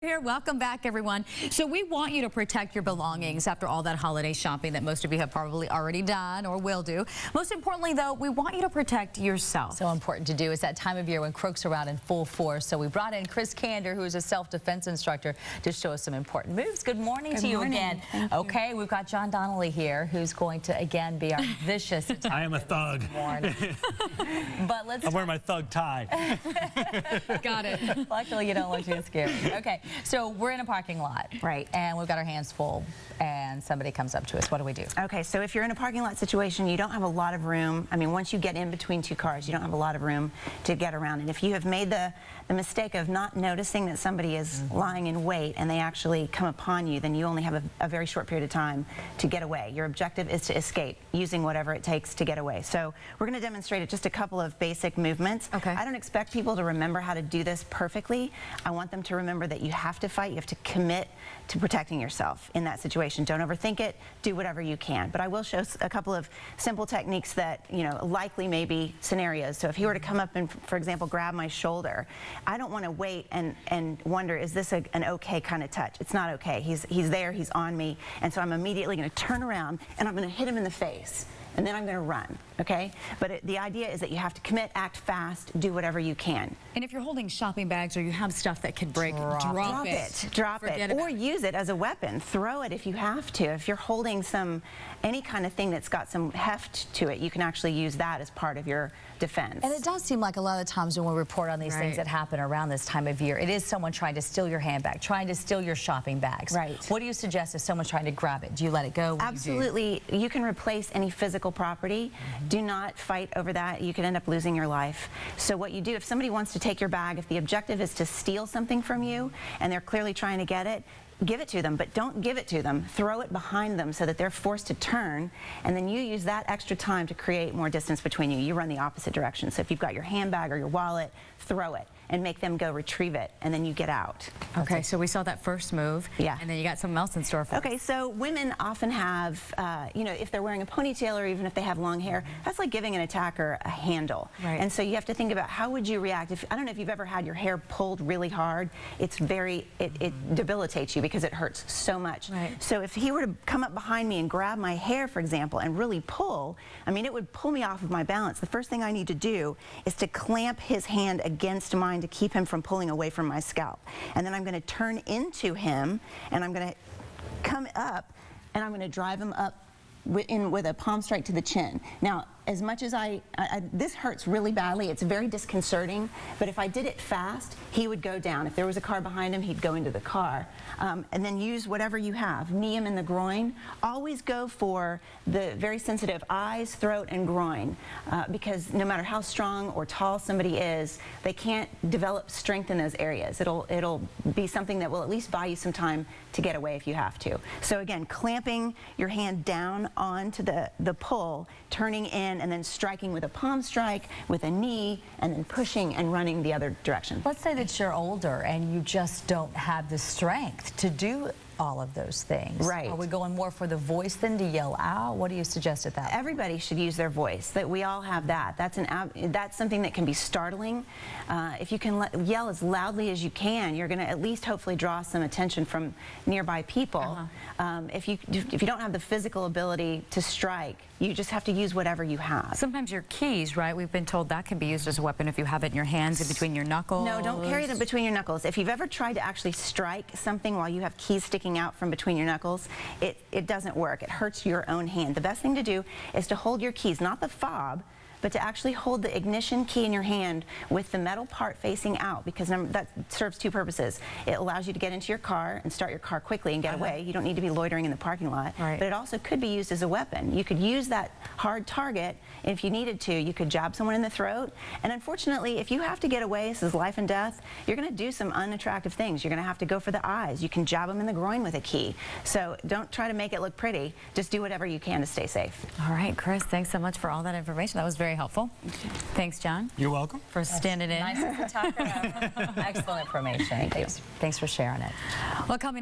Here, welcome back, everyone. So we want you to protect your belongings after all that holiday shopping that most of you have probably already done or will do. Most importantly, though, we want you to protect yourself. So important to do. It's that time of year when crooks are out in full force. So we brought in Chris Cander, who is a self-defense instructor, to show us some important moves. Good morning to you again. Okay, we've got John Donnelly here, who's going to again be our vicious. I am a thug. But let's. I'm wearing my thug tie. Got it. Luckily, you don't look too scary. Okay. So we're in a parking lot, right? And we've got our hands full, and somebody comes up to us. What do we do? Okay, so if you're in a parking lot situation, you don't have a lot of room. I mean, once you get in between two cars, you don't have a lot of room to get around. And if you have made the mistake of not noticing that somebody is lying in wait and they actually come upon you, then you only have a very short period of time to get away. Your objective is to escape using whatever it takes to get away. So we're going to demonstrate just a couple of basic movements. Okay. I don't expect people to remember how to do this perfectly. I want them to remember that you have to fight. You have to commit to protecting yourself in that situation. Don't overthink it. Do whatever you can. But I will show a couple of simple techniques that, you know, likely may be scenarios. So if he were to come up and, for example, grab my shoulder, I don't want to wait and wonder, is this an okay kind of touch? It's not okay. He's there. He's on me. And so I'm immediately going to turn around and I'm going to hit him in the face. And then I'm going to run, okay? But the idea is that you have to commit, act fast, do whatever you can. And if you're holding shopping bags or you have stuff that could break, drop it. Or use it as a weapon. Throw it if you have to. If you're holding any kind of thing that's got some heft to it, you can actually use that as part of your defense. And it does seem like a lot of the times when we report on these things that happen around this time of year, it is someone trying to steal your handbag, trying to steal your shopping bags. Right. What do you suggest if someone's trying to grab it? Do you let it go? Absolutely. You can replace any physical property. Do not fight over that. You could end up losing your life. So what you do, if somebody wants to take your bag, if the objective is to steal something from you and they're clearly trying to get it, give it to them, but don't give it to them. Throw it behind them so that they're forced to turn, and then you use that extra time to create more distance between you. You run the opposite direction. So if you've got your handbag or your wallet, throw it and make them go retrieve it, and then you get out. Okay, so we saw that first move. Yeah. And then you got something else in store for us. Okay, so women often have, you know, if they're wearing a ponytail or even if they have long hair, that's like giving an attacker a handle. Right. And so you have to think about how would you react. I don't know if you've ever had your hair pulled really hard. It debilitates you because it hurts so much. Right. So if he were to come up behind me and grab my hair, for example, and really pull, I mean, it would pull me off of my balance. The first thing I need to do is to clamp his hand against mine to keep him from pulling away from my scalp. And then I'm going to turn into him, and I'm going to come up, and I'm going to drive him up with a palm strike to the chin. Now, as much as this hurts really badly, it's very disconcerting, but if I did it fast, he would go down. If there was a car behind him, he'd go into the car. And then use whatever you have. Knee him in the groin. Always go for the very sensitive eyes, throat, and groin, because no matter how strong or tall somebody is, they can't develop strength in those areas. It'll be something that will at least buy you some time to get away if you have to. So again, clamping your hand down onto the pull, turning in, and then striking with a palm strike, with a knee, and then pushing and running the other direction. Let's say that you're older and you just don't have the strength to do all of those things. Right. Are we going more for the voice than to yell out? What do you suggest at that? Everybody should use their voice. That we all have that. That's something that can be startling. If you can yell as loudly as you can, you're going to at least hopefully draw some attention from nearby people. If you don't have the physical ability to strike, you just have to use whatever you have. Sometimes your keys, right? We've been told that can be used as a weapon if you have it in your hands, in between your knuckles. No, don't carry it in between your knuckles. If you've ever tried to actually strike something while you have keys sticking out from between your knuckles, it doesn't work. It hurts your own hand. The best thing to do is to hold your keys, not the fob, but to actually hold the ignition key in your hand with the metal part facing out, because that serves two purposes. It allows you to get into your car and start your car quickly and get away. You don't need to be loitering in the parking lot. Right. But it also could be used as a weapon. You could use that hard target, and if you needed to, you could jab someone in the throat. And unfortunately, if you have to get away, this is life and death, you're going to do some unattractive things. You're going to have to go for the eyes. You can jab them in the groin with a key. So don't try to make it look pretty. Just do whatever you can to stay safe. All right, Chris, thanks so much for all that information. That was very helpful. Thanks, John. You're welcome. For standing in. Nice as a talker. Excellent information. Thanks for sharing it. Well, coming